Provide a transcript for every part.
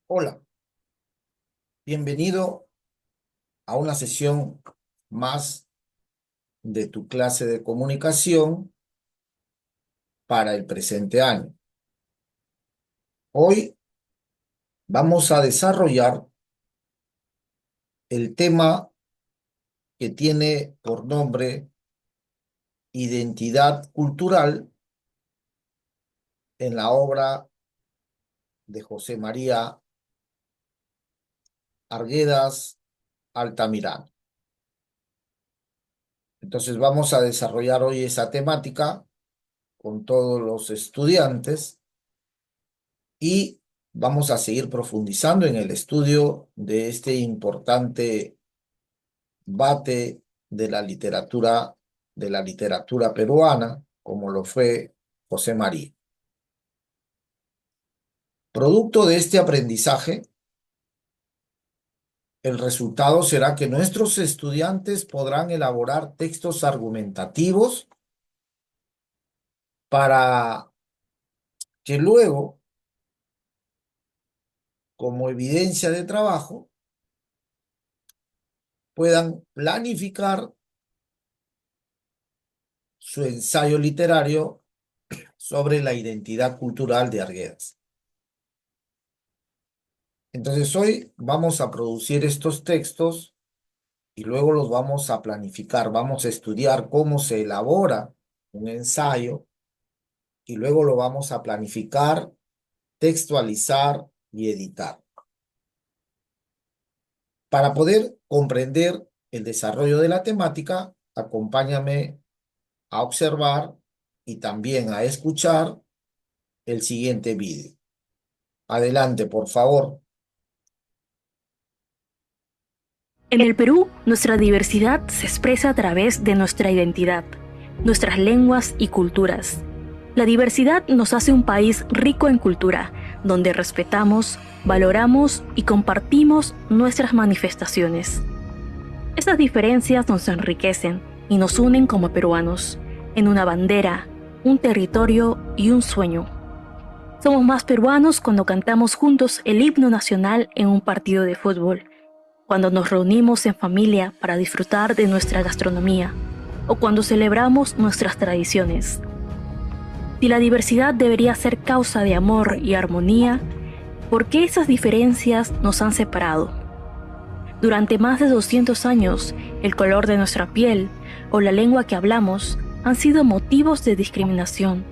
Hola, bienvenido a una sesión más de tu clase de comunicación para el presente año. Hoy vamos a desarrollar el tema que tiene por nombre Identidad Cultural en la obra de José María Arguedas Altamirano. Entonces vamos a desarrollar hoy esa temática con todos los estudiantes y vamos a seguir profundizando en el estudio de este importante bate de la literatura peruana, como lo fue José María. Producto de este aprendizaje, el resultado será que nuestros estudiantes podrán elaborar textos argumentativos para que luego, como evidencia de trabajo, puedan planificar su ensayo literario sobre la identidad cultural de Arguedas. Entonces hoy vamos a producir estos textos y luego los vamos a planificar, vamos a estudiar cómo se elabora un ensayo y luego lo vamos a planificar, textualizar y editar. Para poder comprender el desarrollo de la temática, acompáñame a observar y también a escuchar el siguiente vídeo. Adelante, por favor. En el Perú, nuestra diversidad se expresa a través de nuestra identidad, nuestras lenguas y culturas. La diversidad nos hace un país rico en cultura, donde respetamos, valoramos y compartimos nuestras manifestaciones. Estas diferencias nos enriquecen y nos unen como peruanos, en una bandera, un territorio y un sueño. Somos más peruanos cuando cantamos juntos el himno nacional en un partido de fútbol, cuando nos reunimos en familia para disfrutar de nuestra gastronomía o cuando celebramos nuestras tradiciones. Si la diversidad debería ser causa de amor y armonía, ¿por qué esas diferencias nos han separado? Durante más de 200 años, el color de nuestra piel o la lengua que hablamos han sido motivos de discriminación.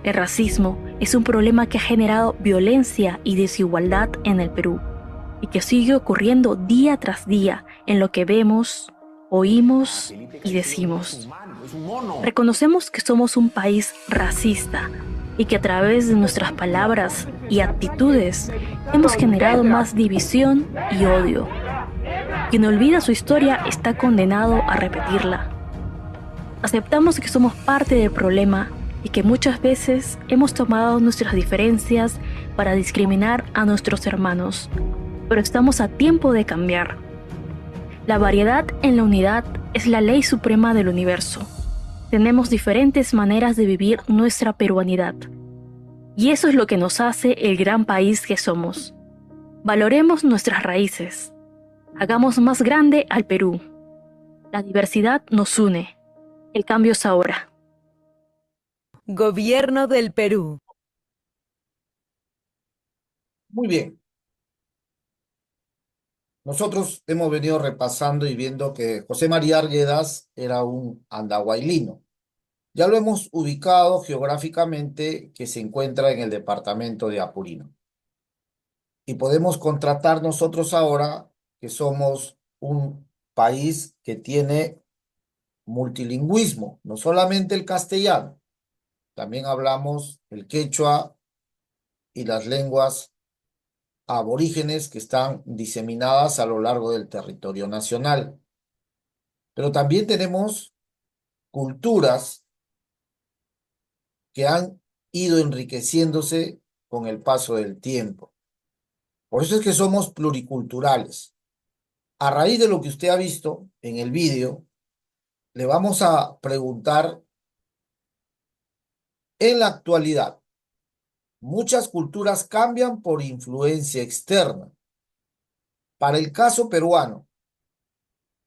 El racismo es un problema que ha generado violencia y desigualdad en el Perú y que sigue ocurriendo día tras día en lo que vemos, oímos y decimos. Reconocemos que somos un país racista y que a través de nuestras palabras y actitudes hemos generado más división y odio. Quien olvida su historia está condenado a repetirla. Aceptamos que somos parte del problema y que muchas veces hemos tomado nuestras diferencias para discriminar a nuestros hermanos, pero estamos a tiempo de cambiar. La variedad en la unidad es la ley suprema del universo. Tenemos diferentes maneras de vivir nuestra peruanidad. Y eso es lo que nos hace el gran país que somos. Valoremos nuestras raíces. Hagamos más grande al Perú. La diversidad nos une. El cambio es ahora. Gobierno del Perú. Muy bien. Nosotros hemos venido repasando y viendo que José María Arguedas era un andahuaylino. Ya lo hemos ubicado geográficamente que se encuentra en el departamento de Apurino. Y podemos contratar nosotros ahora que somos un país que tiene multilingüismo, no solamente el castellano, también hablamos el quechua y las lenguas aborígenes que están diseminadas a lo largo del territorio nacional. Pero también tenemos culturas que han ido enriqueciéndose con el paso del tiempo. Por eso es que somos pluriculturales. A raíz de lo que usted ha visto en el vídeo, le vamos a preguntar en la actualidad, Muchas culturas cambian por influencia externa. Para el caso peruano,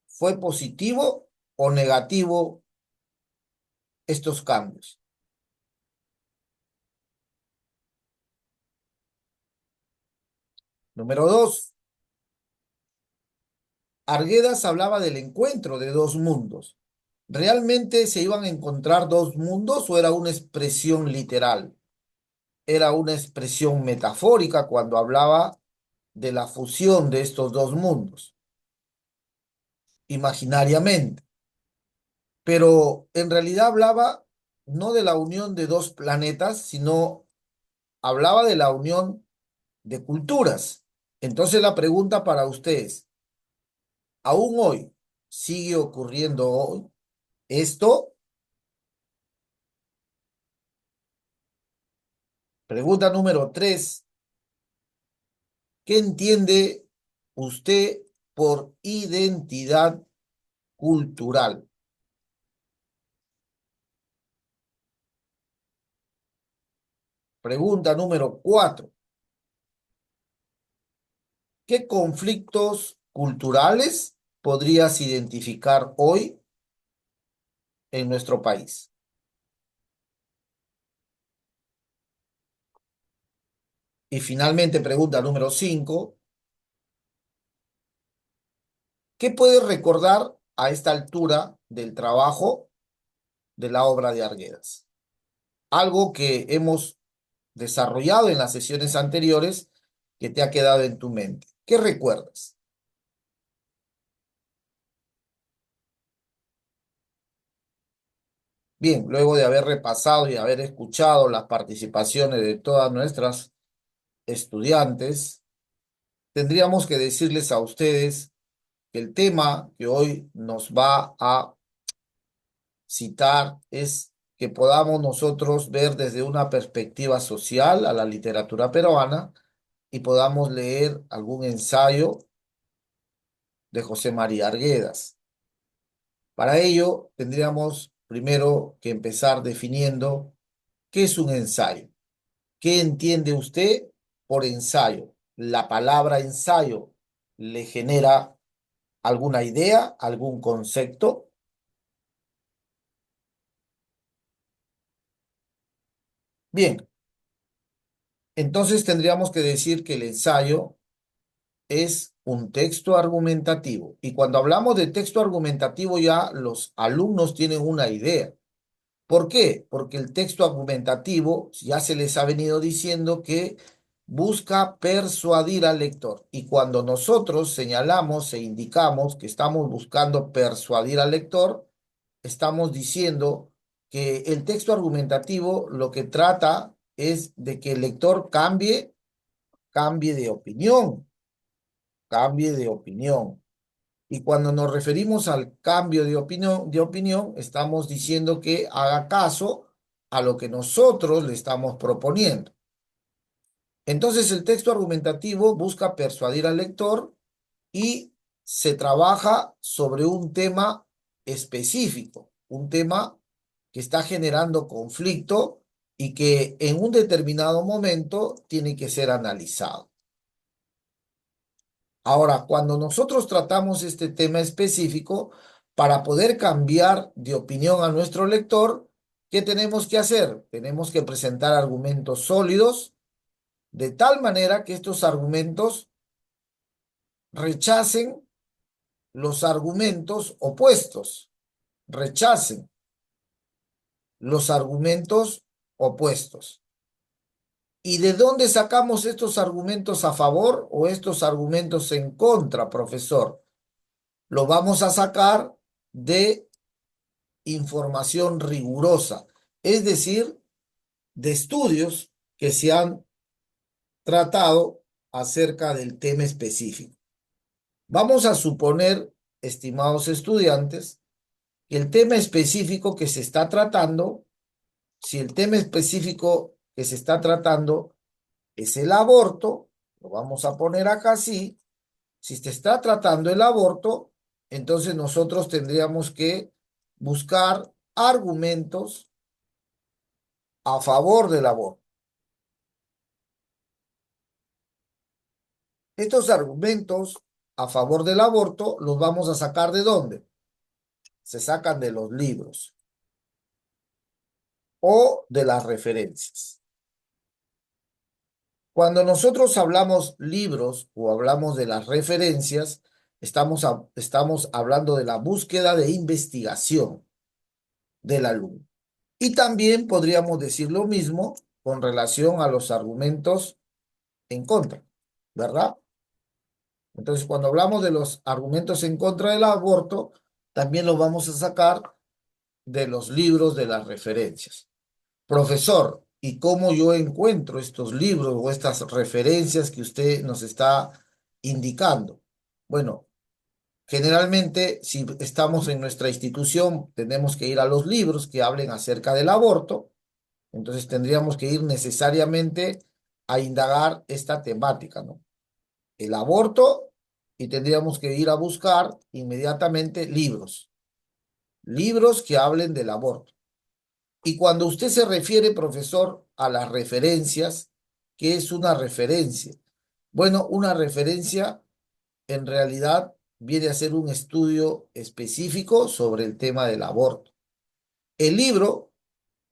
¿fue positivo o negativo estos cambios? Número dos, Arguedas hablaba del encuentro de dos mundos. ¿Realmente se iban a encontrar dos mundos o era una expresión literal? Era una expresión metafórica cuando hablaba de la fusión de estos dos mundos, imaginariamente. Pero en realidad hablaba no de la unión de dos planetas, sino hablaba de la unión de culturas. Entonces la pregunta para ustedes, ¿aún hoy sigue ocurriendo hoy esto? Pregunta número tres, ¿qué entiende usted por identidad cultural? Pregunta número cuatro, ¿qué conflictos culturales podrías identificar hoy en nuestro país? Y finalmente, pregunta número cinco, ¿qué puedes recordar a esta altura del trabajo de la obra de Arguedas? Algo que hemos desarrollado en las sesiones anteriores que te ha quedado en tu mente. ¿Qué recuerdas? Bien, luego de haber repasado y haber escuchado las participaciones de todas nuestras estudiantes, tendríamos que decirles a ustedes que el tema que hoy nos va a citar es que podamos nosotros ver desde una perspectiva social a la literatura peruana y podamos leer algún ensayo de José María Arguedas. Para ello, tendríamos primero que empezar definiendo qué es un ensayo. ¿Qué entiende usted por ensayo? ¿La palabra ensayo le genera alguna idea, algún concepto? Bien, entonces tendríamos que decir que el ensayo es un texto argumentativo. Y cuando hablamos de texto argumentativo ya los alumnos tienen una idea. ¿Por qué? Porque el texto argumentativo ya se les ha venido diciendo que busca persuadir al lector. Y cuando nosotros señalamos e indicamos que estamos buscando persuadir al lector, estamos diciendo que el texto argumentativo lo que trata es de que el lector cambie de opinión, cambie de opinión. Y cuando nos referimos al cambio de opinión, estamos diciendo que haga caso a lo que nosotros le estamos proponiendo. Entonces, el texto argumentativo busca persuadir al lector y se trabaja sobre un tema específico, un tema que está generando conflicto y que en un determinado momento tiene que ser analizado. Ahora, cuando nosotros tratamos este tema específico, para poder cambiar de opinión a nuestro lector, ¿qué tenemos que hacer? Tenemos que presentar argumentos sólidos, de tal manera que estos argumentos rechacen los argumentos opuestos, rechacen los argumentos opuestos. ¿Y de dónde sacamos estos argumentos a favor o estos argumentos en contra, profesor? Lo vamos a sacar de información rigurosa, es decir, de estudios que se han tratado acerca del tema específico. Vamos a suponer, estimados estudiantes, que el tema específico que se está tratando, si el tema específico que se está tratando es el aborto, lo vamos a poner acá así, si se está tratando el aborto, entonces nosotros tendríamos que buscar argumentos a favor del aborto. Estos argumentos a favor del aborto los vamos a sacar ¿de dónde? Se sacan de los libros o de las referencias. Cuando nosotros hablamos libros o hablamos de las referencias, estamos hablando de la búsqueda de investigación del alumno. Y también podríamos decir lo mismo con relación a los argumentos en contra, ¿verdad? Entonces, cuando hablamos de los argumentos en contra del aborto, también los vamos a sacar de los libros de las referencias. Profesor, ¿y cómo yo encuentro estos libros o estas referencias que usted nos está indicando? Bueno, generalmente, si estamos en nuestra institución, tenemos que ir a los libros que hablen acerca del aborto. Entonces tendríamos que ir necesariamente a indagar esta temática, ¿no? El aborto, y tendríamos que ir a buscar inmediatamente libros que hablen del aborto. Y cuando usted se refiere, profesor, a las referencias, ¿qué es una referencia? Bueno, una referencia en realidad viene a ser un estudio específico sobre el tema del aborto. El libro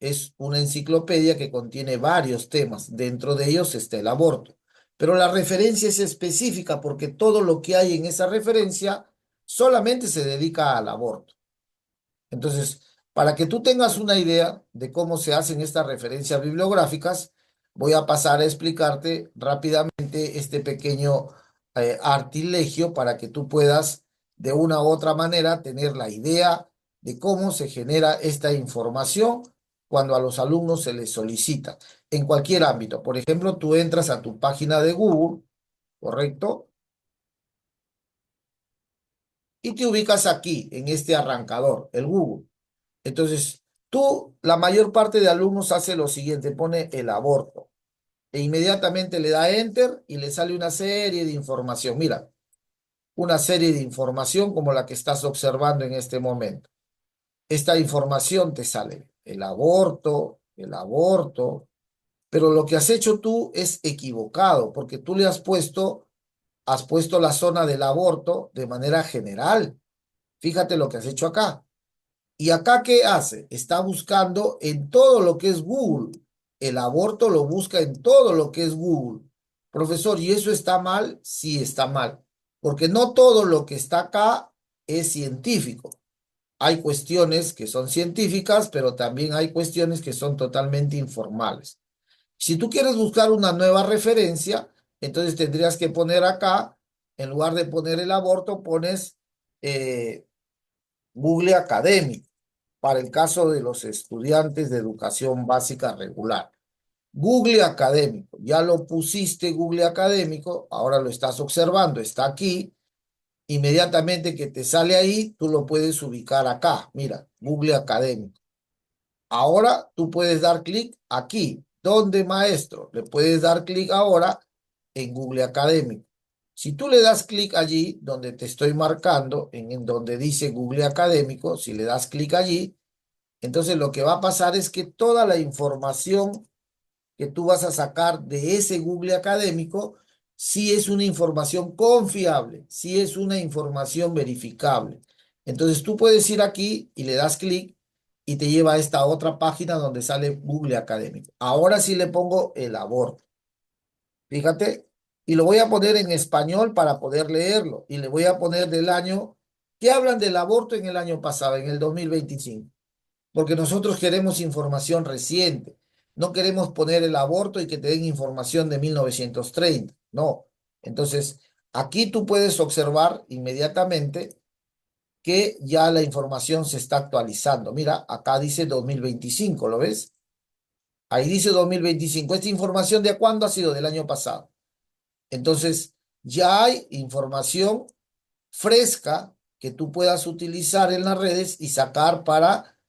es una enciclopedia que contiene varios temas. Dentro de ellos está el aborto. Pero la referencia es específica porque todo lo que hay en esa referencia solamente se dedica al aborto. Entonces, para que tú tengas una idea de cómo se hacen estas referencias bibliográficas, voy a pasar a explicarte rápidamente este pequeño artilegio para que tú puedas de una u otra manera tener la idea de cómo se genera esta información cuando a los alumnos se les solicita en cualquier ámbito. Por ejemplo, tú entras a tu página de Google, ¿correcto? Y te ubicas aquí, en este arrancador, el Google. Entonces, la mayor parte de alumnos hace lo siguiente, pone el aborto e inmediatamente le da enter y le sale una serie de información. Mira, una serie de información como la que estás observando en este momento. Esta información te sale el aborto, pero lo que has hecho tú es equivocado porque tú le has puesto la zona del aborto de manera general. Fíjate lo que has hecho acá. ¿Y acá qué hace? Está buscando en todo lo que es Google. El aborto lo busca en todo lo que es Google. Profesor, ¿y eso está mal? Sí, está mal. Porque no todo lo que está acá es científico. Hay cuestiones que son científicas, pero también hay cuestiones que son totalmente informales. Si tú quieres buscar una nueva referencia, entonces tendrías que poner acá, en lugar de poner el aborto, pones eh, Google Académico para el caso de los estudiantes de educación básica regular. Google Académico, ya lo pusiste Google Académico, ahora lo estás observando, está aquí. Inmediatamente que te sale ahí, tú lo puedes ubicar acá. Mira, Google Académico. Ahora tú puedes dar clic aquí. ¿Dónde, maestro? Le puedes dar clic ahora en Google Académico. Si tú le das clic allí, donde te estoy marcando, en donde dice Google Académico, si le das clic allí, entonces lo que va a pasar es que toda la información que tú vas a sacar de ese Google académico, sí es una información confiable, sí es una información verificable. Entonces tú puedes ir aquí y le das clic y te lleva a esta otra página donde sale Google académico. Ahora sí le pongo el aborto. Fíjate, y lo voy a poner en español para poder leerlo. Y le voy a poner del año, ¿qué hablan del aborto en el año pasado, en el 2025? Porque nosotros queremos información reciente. No queremos poner el aborto y que te den información de 1930. No. Entonces, aquí tú puedes observar inmediatamente que ya la información se está actualizando. Mira, acá dice 2025, ¿lo ves? Ahí dice 2025. Esta información de cuándo ha sido del año pasado. Entonces, ya hay información fresca que tú puedas utilizar en las redes y sacar para,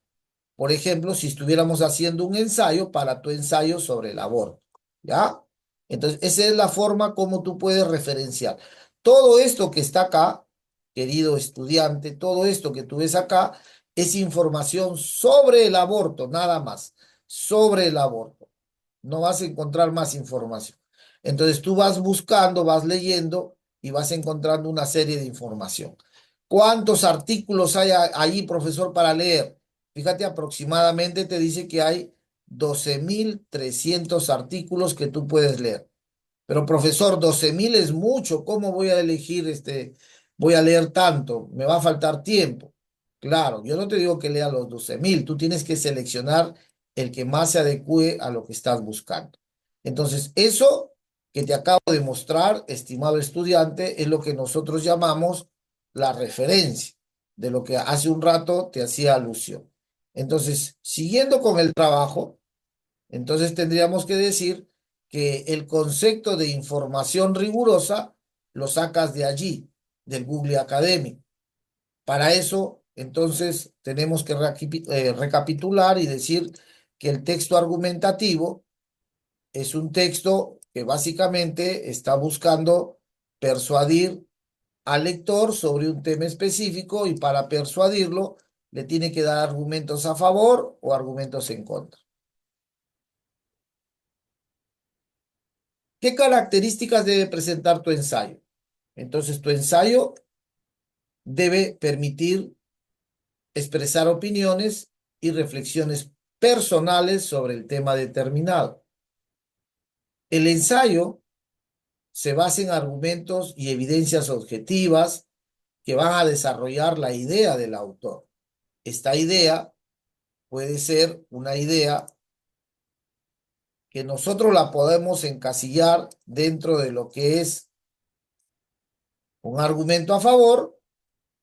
por ejemplo, si estuviéramos haciendo un ensayo, para tu ensayo sobre el aborto, ¿ya? Entonces, esa es la forma como tú puedes referenciar. Todo esto que está acá, querido estudiante, todo esto que tú ves acá, es información sobre el aborto, nada más, sobre el aborto. No vas a encontrar más información. Entonces tú vas buscando, vas leyendo y vas encontrando una serie de información. ¿Cuántos artículos hay ahí, profesor, para leer? Fíjate, aproximadamente te dice que hay 12.300 artículos que tú puedes leer. Pero profesor, 12.000 es mucho. ¿Cómo voy a elegir voy a leer tanto? Me va a faltar tiempo. Claro, yo no te digo que lea los 12.000. Tú tienes que seleccionar el que más se adecue a lo que estás buscando. Entonces, eso que te acabo de mostrar, estimado estudiante, es lo que nosotros llamamos la referencia, de lo que hace un rato te hacía alusión. Entonces, siguiendo con el trabajo, entonces tendríamos que decir que el concepto de información rigurosa lo sacas de allí, del Google Academy. Para eso, entonces, tenemos que recapitular y decir que el texto argumentativo es un texto que básicamente está buscando persuadir al lector sobre un tema específico y para persuadirlo le tiene que dar argumentos a favor o argumentos en contra. ¿Qué características debe presentar tu ensayo? Entonces, tu ensayo debe permitir expresar opiniones y reflexiones personales sobre el tema determinado. El ensayo se basa en argumentos y evidencias objetivas que van a desarrollar la idea del autor. Esta idea puede ser una idea que nosotros la podemos encasillar dentro de lo que es un argumento a favor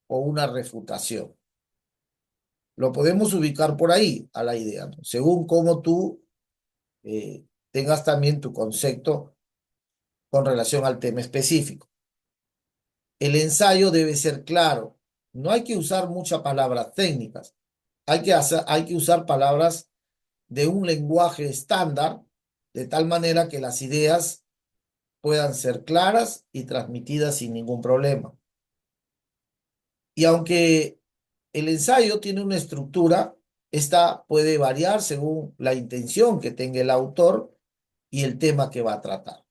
o una refutación. Lo podemos ubicar por ahí a la idea, ¿no? Según cómo tú tengas también tu concepto con relación al tema específico. El ensayo debe ser claro. No hay que usar muchas palabras técnicas. Hay que usar palabras de un lenguaje estándar, de tal manera que las ideas puedan ser claras y transmitidas sin ningún problema. Y aunque el ensayo tiene una estructura, esta puede variar según la intención que tenga el autor y el tema que va a tratar.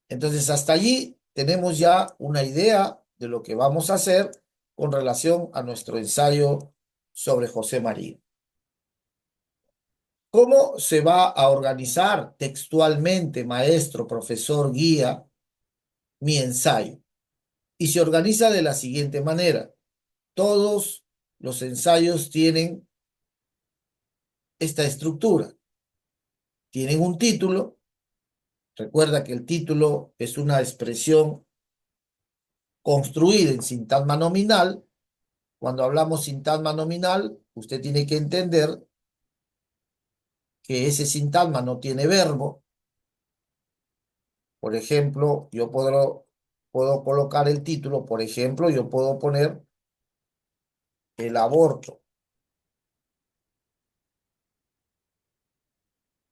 Entonces, hasta allí tenemos ya una idea de lo que vamos a hacer con relación a nuestro ensayo sobre José María. ¿Cómo se va a organizar textualmente, maestro, profesor, guía, mi ensayo? Y se organiza de la siguiente manera. Todos los ensayos tienen esta estructura. Tienen un título. Recuerda que el título es una expresión construida en sintagma nominal. Cuando hablamos sintagma nominal, usted tiene que entender que ese sintagma no tiene verbo. Por ejemplo, puedo colocar el título, por ejemplo, yo puedo poner el aborto,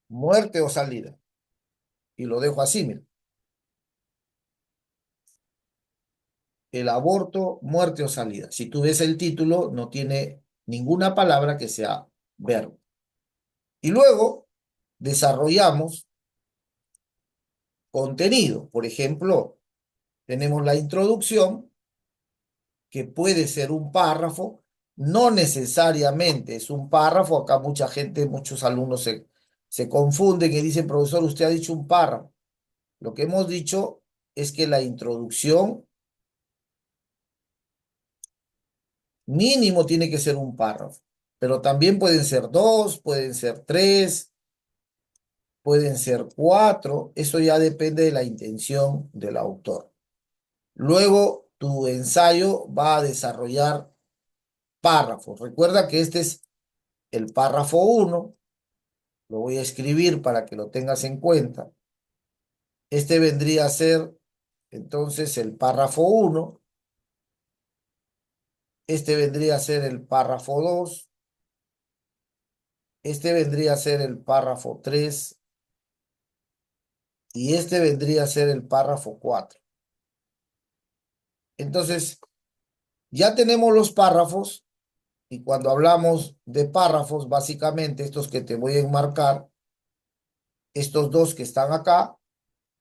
muerte o salida. Y lo dejo así, mira. El aborto, muerte o salida. Si tú ves el título, no tiene ninguna palabra que sea verbo. Y luego desarrollamos contenido. Por ejemplo, tenemos la introducción, que puede ser un párrafo, no necesariamente es un párrafo. Acá mucha gente, muchos alumnos se confunden y dicen, profesor, usted ha dicho un párrafo. Lo que hemos dicho es que la introducción mínimo tiene que ser un párrafo, pero también pueden ser dos, pueden ser tres, pueden ser cuatro. Eso ya depende de la intención del autor. Luego, tu ensayo va a desarrollar párrafos. Recuerda que este es el párrafo 1. Lo voy a escribir para que lo tengas en cuenta. Este vendría a ser entonces el párrafo 1. Este vendría a ser el párrafo 2. Este vendría a ser el párrafo 3. Y este vendría a ser el párrafo 4. Entonces, ya tenemos los párrafos. Y cuando hablamos de párrafos, básicamente estos que te voy a enmarcar, estos dos que están acá,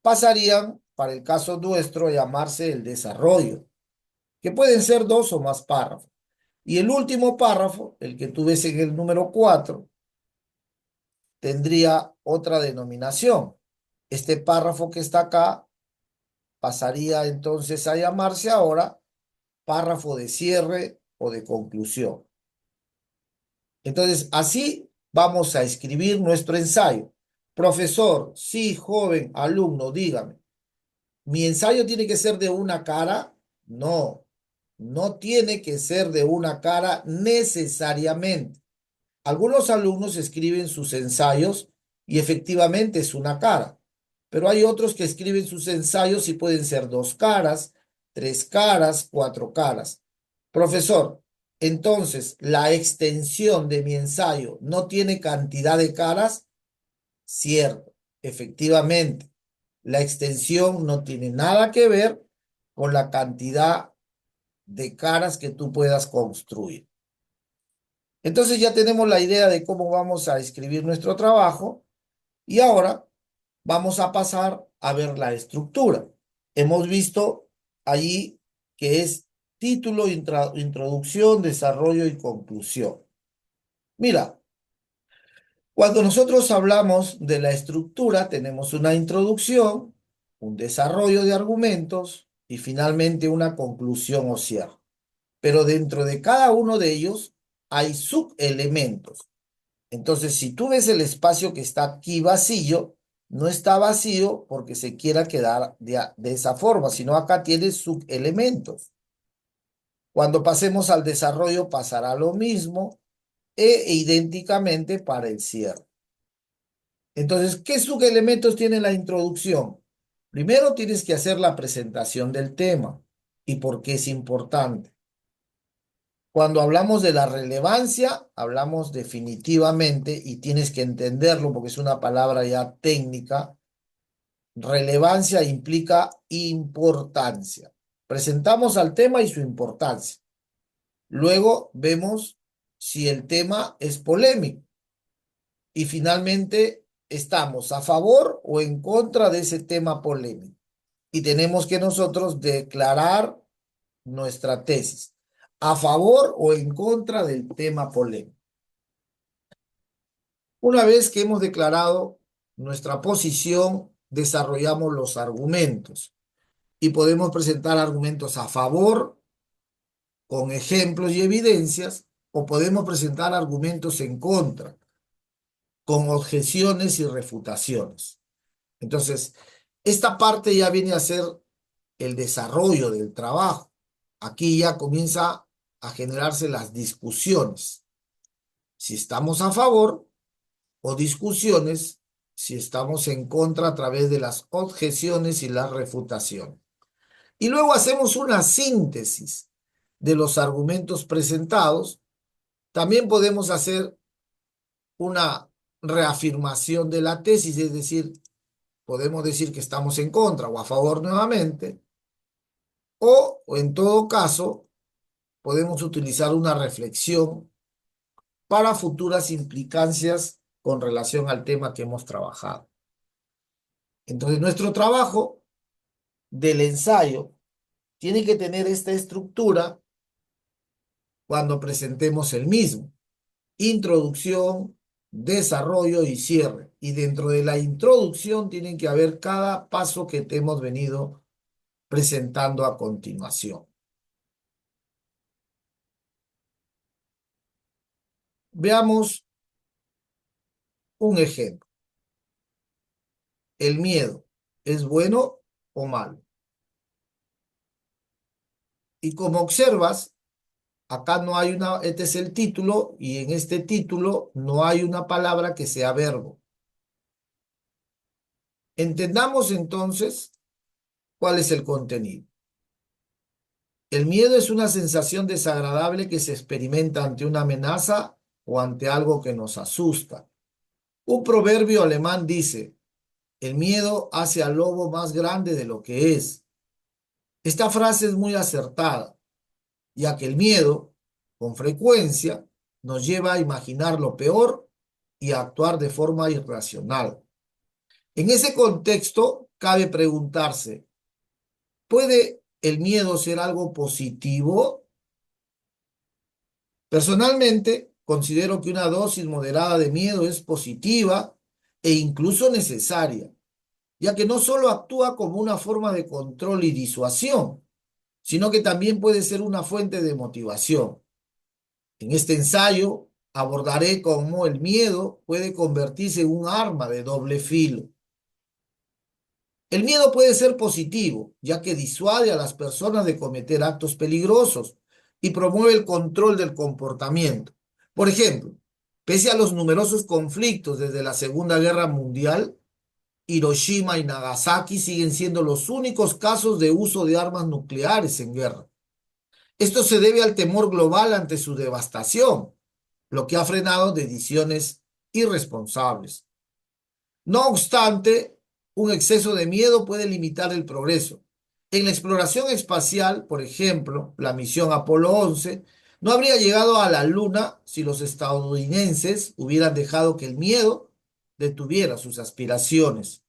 pasarían, para el caso nuestro, a llamarse el desarrollo, que pueden ser dos o más párrafos. Y el último párrafo, el que tú ves en el número 4, tendría otra denominación. Este párrafo que está acá pasaría entonces a llamarse ahora párrafo de cierre o de conclusión. Entonces, así vamos a escribir nuestro ensayo. Profesor, sí, joven, alumno, dígame, ¿mi ensayo tiene que ser de una cara? No, no tiene que ser de una cara necesariamente. Algunos alumnos escriben sus ensayos y efectivamente es una cara, pero hay otros que escriben sus ensayos y pueden ser dos caras, tres caras, cuatro caras. Profesor, entonces, ¿la extensión de mi ensayo no tiene cantidad de caras? Cierto, efectivamente, la extensión no tiene nada que ver con la cantidad de caras que tú puedas construir. Entonces ya tenemos la idea de cómo vamos a escribir nuestro trabajo y ahora vamos a pasar a ver la estructura. Hemos visto allí que es título, introducción, desarrollo y conclusión. Mira, cuando nosotros hablamos de la estructura, tenemos una introducción, un desarrollo de argumentos y finalmente una conclusión o cierre. Pero dentro de cada uno de ellos hay subelementos. Entonces, si tú ves el espacio que está aquí vacío, no está vacío porque se quiera quedar de esa forma, sino acá tiene subelementos. Cuando pasemos al desarrollo pasará lo mismo e idénticamente para el cierre. Entonces, ¿qué subelementos tiene la introducción? Primero tienes que hacer la presentación del tema y por qué es importante. Cuando hablamos de la relevancia, hablamos definitivamente, y tienes que entenderlo porque es una palabra ya técnica, relevancia implica importancia. Presentamos al tema y su importancia. Luego vemos si el tema es polémico. Y finalmente, ¿estamos a favor o en contra de ese tema polémico? Y tenemos que nosotros declarar nuestra tesis, a favor o en contra del tema polémico. Una vez que hemos declarado nuestra posición, desarrollamos los argumentos y podemos presentar argumentos a favor con ejemplos y evidencias o podemos presentar argumentos en contra con objeciones y refutaciones. Entonces, esta parte ya viene a ser el desarrollo del trabajo. Aquí ya comienza a generarse las discusiones. Si estamos a favor o discusiones si estamos en contra a través de las objeciones y las refutaciones. Y luego hacemos una síntesis de los argumentos presentados. También podemos hacer una reafirmación de la tesis, es decir, podemos decir que estamos en contra o a favor nuevamente, o en todo caso, podemos utilizar una reflexión para futuras implicancias con relación al tema que hemos trabajado. Entonces, nuestro trabajo del ensayo tiene que tener esta estructura cuando presentemos el mismo. Introducción, desarrollo y cierre. Y dentro de la introducción tienen que haber cada paso que te hemos venido presentando a continuación. Veamos un ejemplo. ¿El miedo es bueno o malo? Y como observas, acá no hay este es el título y en este título no hay una palabra que sea verbo. Entendamos entonces cuál es el contenido. El miedo es una sensación desagradable que se experimenta ante una amenaza o ante algo que nos asusta. Un proverbio alemán dice, el miedo hace al lobo más grande de lo que es. Esta frase es muy acertada, ya que el miedo, con frecuencia, nos lleva a imaginar lo peor y a actuar de forma irracional. En ese contexto, cabe preguntarse, ¿puede el miedo ser algo positivo? Personalmente, considero que una dosis moderada de miedo es positiva e incluso necesaria, ya que no solo actúa como una forma de control y disuasión, sino que también puede ser una fuente de motivación. En este ensayo abordaré cómo el miedo puede convertirse en un arma de doble filo. El miedo puede ser positivo, ya que disuade a las personas de cometer actos peligrosos y promueve el control del comportamiento. Por ejemplo, pese a los numerosos conflictos desde la Segunda Guerra Mundial, Hiroshima y Nagasaki siguen siendo los únicos casos de uso de armas nucleares en guerra. Esto se debe al temor global ante su devastación, lo que ha frenado decisiones irresponsables. No obstante, un exceso de miedo puede limitar el progreso. En la exploración espacial, por ejemplo, la misión Apolo 11 no habría llegado a la Luna si los estadounidenses hubieran dejado que el miedo detuviera sus aspiraciones.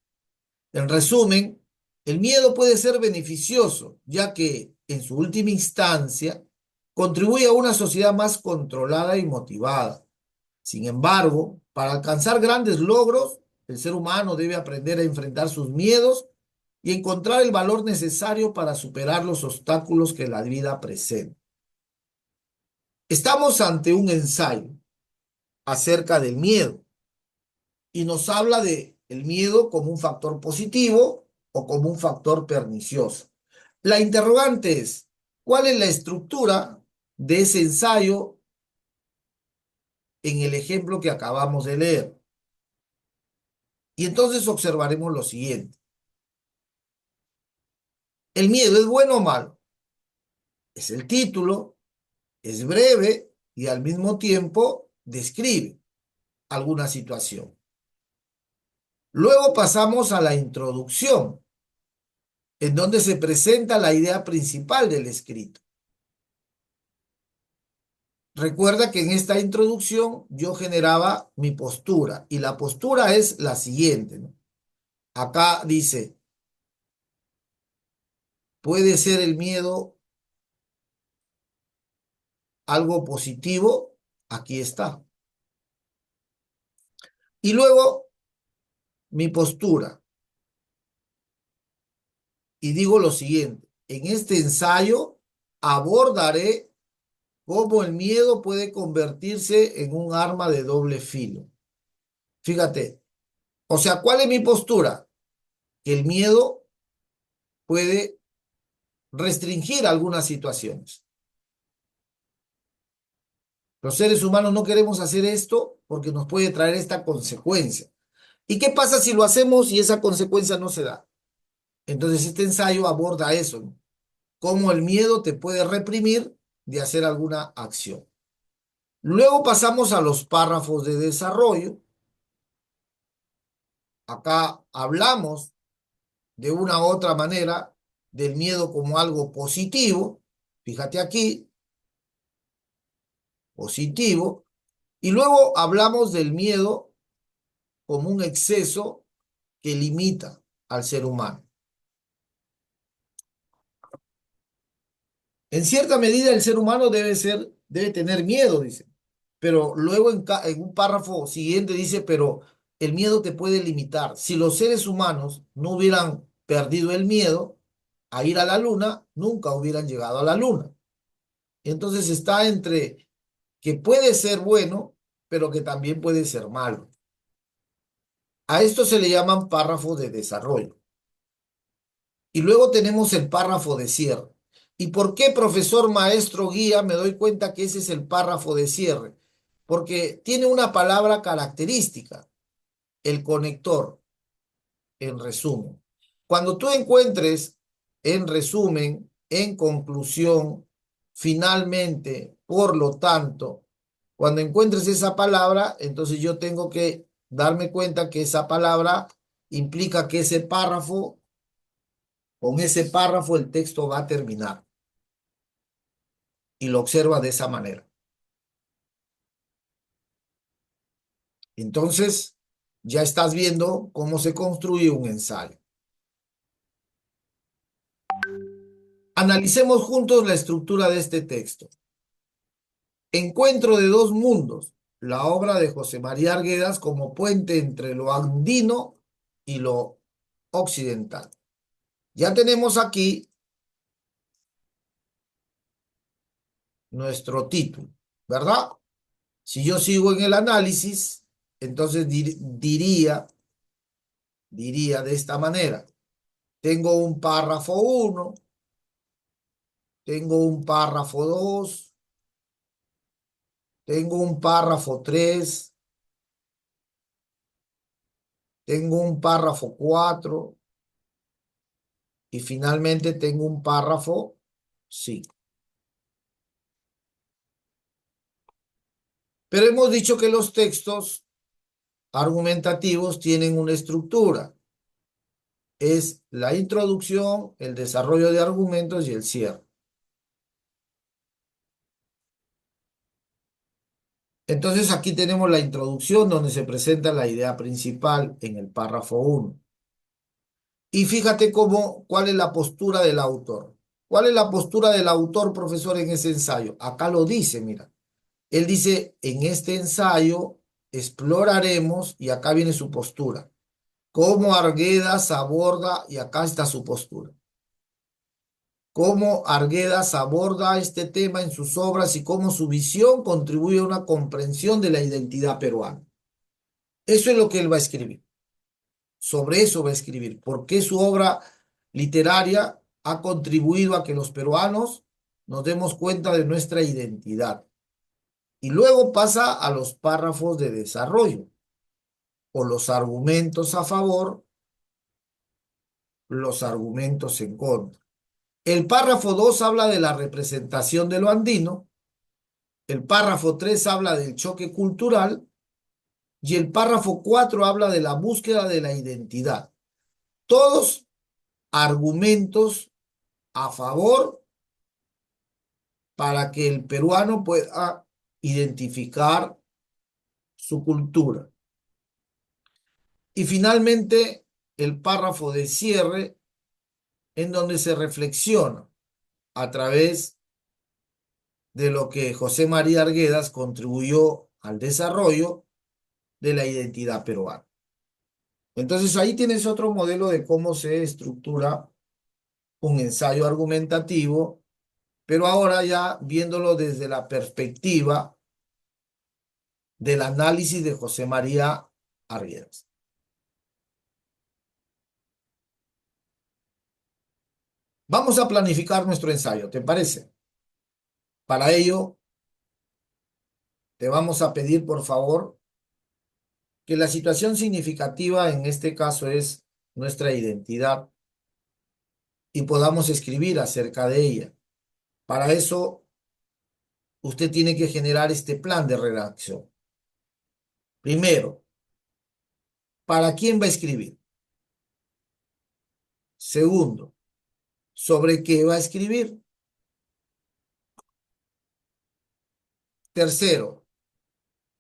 En resumen, el miedo puede ser beneficioso, ya que, en su última instancia, contribuye a una sociedad más controlada y motivada. Sin embargo, para alcanzar grandes logros, el ser humano debe aprender a enfrentar sus miedos y encontrar el valor necesario para superar los obstáculos que la vida presenta. Estamos ante un ensayo acerca del miedo y nos habla de el miedo como un factor positivo o como un factor pernicioso. La interrogante es, ¿cuál es la estructura de ese ensayo en el ejemplo que acabamos de leer? Y entonces observaremos lo siguiente. ¿El miedo es bueno o malo? Es el título, es breve y al mismo tiempo describe alguna situación. Luego pasamos a la introducción, en donde se presenta la idea principal del escrito. Recuerda que en esta introducción yo generaba mi postura y la postura es la siguiente, ¿no? Acá dice, ¿puede ser el miedo algo positivo? Aquí está. Y luego mi postura. Y digo lo siguiente, en este ensayo abordaré cómo el miedo puede convertirse en un arma de doble filo. Fíjate, o sea, ¿cuál es mi postura? Que el miedo puede restringir algunas situaciones. Los seres humanos no queremos hacer esto porque nos puede traer esta consecuencia. ¿Y qué pasa si lo hacemos y esa consecuencia no se da? Entonces este ensayo aborda eso, ¿no? Cómo el miedo te puede reprimir de hacer alguna acción. Luego pasamos a los párrafos de desarrollo. Acá hablamos de una u otra manera del miedo como algo positivo. Fíjate aquí, positivo. Y luego hablamos del miedo como un exceso que limita al ser humano. En cierta medida el ser humano debe tener miedo, dice. Pero luego en un párrafo siguiente dice, pero el miedo te puede limitar. Si los seres humanos no hubieran perdido el miedo a ir a la luna, nunca hubieran llegado a la luna. Entonces está entre que puede ser bueno, pero que también puede ser malo. A esto se le llaman párrafos de desarrollo. Y luego tenemos el párrafo de cierre. ¿Y por qué, profesor, maestro, guía? Me doy cuenta que ese es el párrafo de cierre. Porque tiene una palabra característica, el conector, en resumen. Cuando tú encuentres en resumen, en conclusión, finalmente, por lo tanto, cuando encuentres esa palabra, entonces yo tengo que darme cuenta que esa palabra implica que ese párrafo, con ese párrafo el texto va a terminar. Y lo observa de esa manera. Entonces, Ya estás viendo cómo se construye un ensayo. Analicemos juntos la estructura de este texto. Encuentro de dos mundos, la obra de José María Arguedas como puente entre lo andino y lo occidental. Ya tenemos aquí nuestro título, ¿verdad? Si yo sigo en el análisis, entonces diría de esta manera. Tengo un párrafo 1, tengo un párrafo 2, tengo un párrafo 3, tengo un párrafo 4 y finalmente tengo un párrafo 5. Pero hemos dicho que los textos argumentativos tienen una estructura. Es la introducción, el desarrollo de argumentos y el cierre. Entonces aquí tenemos la introducción donde se presenta la idea principal en el párrafo 1. Y fíjate cuál es la postura del autor. ¿Cuál es la postura del autor, profesor, en ese ensayo? Acá lo dice, mira. Él dice, en este ensayo exploraremos, y acá viene su postura, cómo Arguedas aborda, y acá está su postura, cómo Arguedas aborda este tema en sus obras y cómo su visión contribuye a una comprensión de la identidad peruana. Eso es lo que él va a escribir. Sobre eso va a escribir. ¿Por qué su obra literaria ha contribuido a que los peruanos nos demos cuenta de nuestra identidad? Y luego pasa a los párrafos de desarrollo o los argumentos a favor, los argumentos en contra. El párrafo 2 habla de la representación de lo andino, el párrafo 3 habla del choque cultural y el párrafo 4 habla de la búsqueda de la identidad. Todos argumentos a favor para que el peruano pueda identificar su cultura. Y finalmente, el párrafo de cierre en donde se reflexiona a través de lo que José María Arguedas contribuyó al desarrollo de la identidad peruana. Entonces ahí tienes otro modelo de cómo se estructura un ensayo argumentativo, pero ahora ya viéndolo desde la perspectiva del análisis de José María Arguedas. Vamos a planificar nuestro ensayo, ¿te parece? Para ello, te vamos a pedir, por favor, que la situación significativa en este caso es nuestra identidad y podamos escribir acerca de ella. Para eso, usted tiene que generar este plan de redacción. Primero, ¿para quién va a escribir? Segundo, ¿sobre qué va a escribir? Tercero,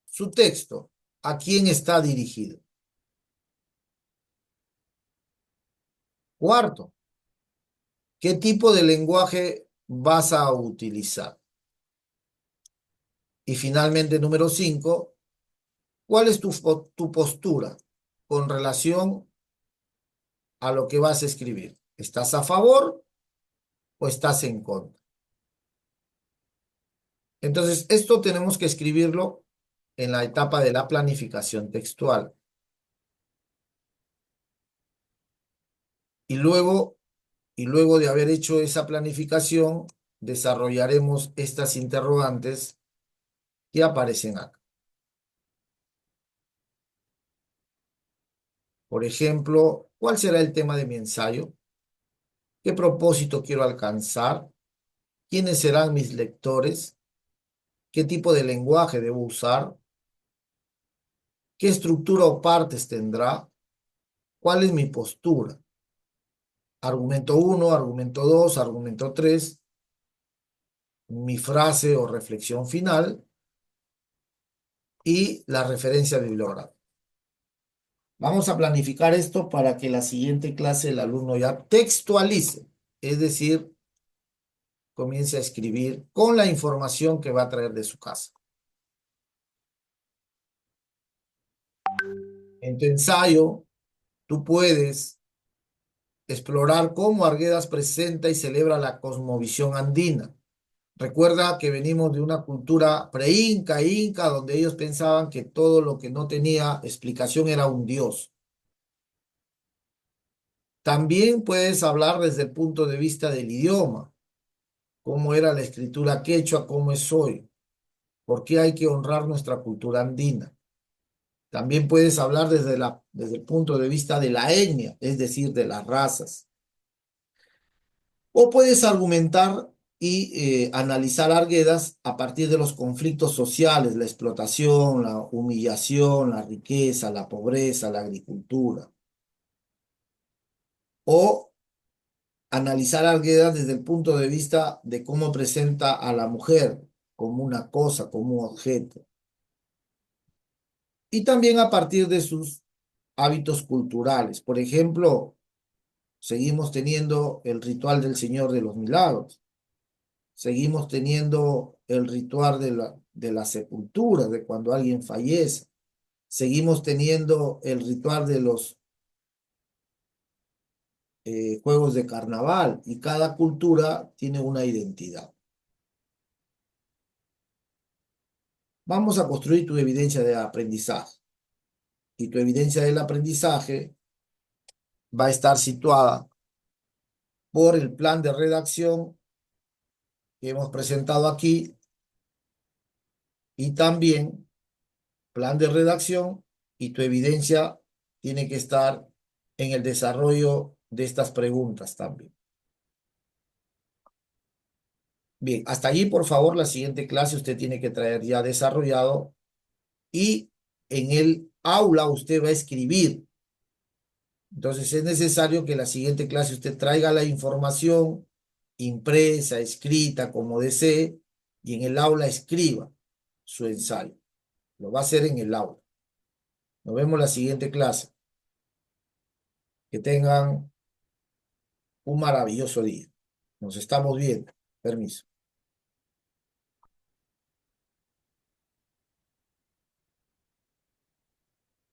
su texto, ¿a quién está dirigido? Cuarto, ¿qué tipo de lenguaje vas a utilizar? Y finalmente, número 5, ¿cuál es tu postura con relación a lo que vas a escribir? ¿Estás a favor o estás en contra? Entonces, esto tenemos que escribirlo en la etapa de la planificación textual. Y luego, y luego de haber hecho esa planificación, desarrollaremos estas interrogantes que aparecen acá. Por ejemplo, ¿cuál será el tema de mi ensayo? ¿Qué propósito quiero alcanzar? ¿Quiénes serán mis lectores? ¿Qué tipo de lenguaje debo usar? ¿Qué estructura o partes tendrá? ¿Cuál es mi postura? Argumento 1, argumento 2, argumento 3, mi frase o reflexión final y la referencia bibliográfica. Vamos a planificar esto para que la siguiente clase el alumno ya textualice, es decir, comience a escribir con la información que va a traer de su casa. En tu ensayo, tú puedes explorar cómo Arguedas presenta y celebra la cosmovisión andina. Recuerda que venimos de una cultura pre-inca, inca, donde ellos pensaban que todo lo que no tenía explicación era un dios. También puedes hablar desde el punto de vista del idioma, cómo era la escritura quechua, cómo es hoy, por qué hay que honrar nuestra cultura andina. También puedes hablar desde el punto de vista de la etnia, es decir, de las razas. O puedes argumentar y analizar Arguedas a partir de los conflictos sociales, la explotación, la humillación, la riqueza, la pobreza, la agricultura. O analizar Arguedas desde el punto de vista de cómo presenta a la mujer como una cosa, como un objeto. Y también a partir de sus hábitos culturales. Por ejemplo, seguimos teniendo el ritual del Señor de los Milagros. Seguimos teniendo el ritual de la sepultura, de cuando alguien fallece. Seguimos teniendo el ritual de los juegos de carnaval y cada cultura tiene una identidad. Vamos a construir tu evidencia de aprendizaje y tu evidencia del aprendizaje va a estar situada por el plan de redacción que hemos presentado aquí y también plan de redacción y tu evidencia tiene que estar en el desarrollo de estas preguntas también. Bien, hasta allí, por favor, la siguiente clase usted tiene que traer ya desarrollado y en el aula usted va a escribir. Entonces es necesario que la siguiente clase usted traiga la información impresa, escrita, como desee, y en el aula escriba su ensayo. Lo va a hacer en el aula. Nos vemos la siguiente clase. Que tengan un maravilloso día. Nos estamos viendo. Permiso.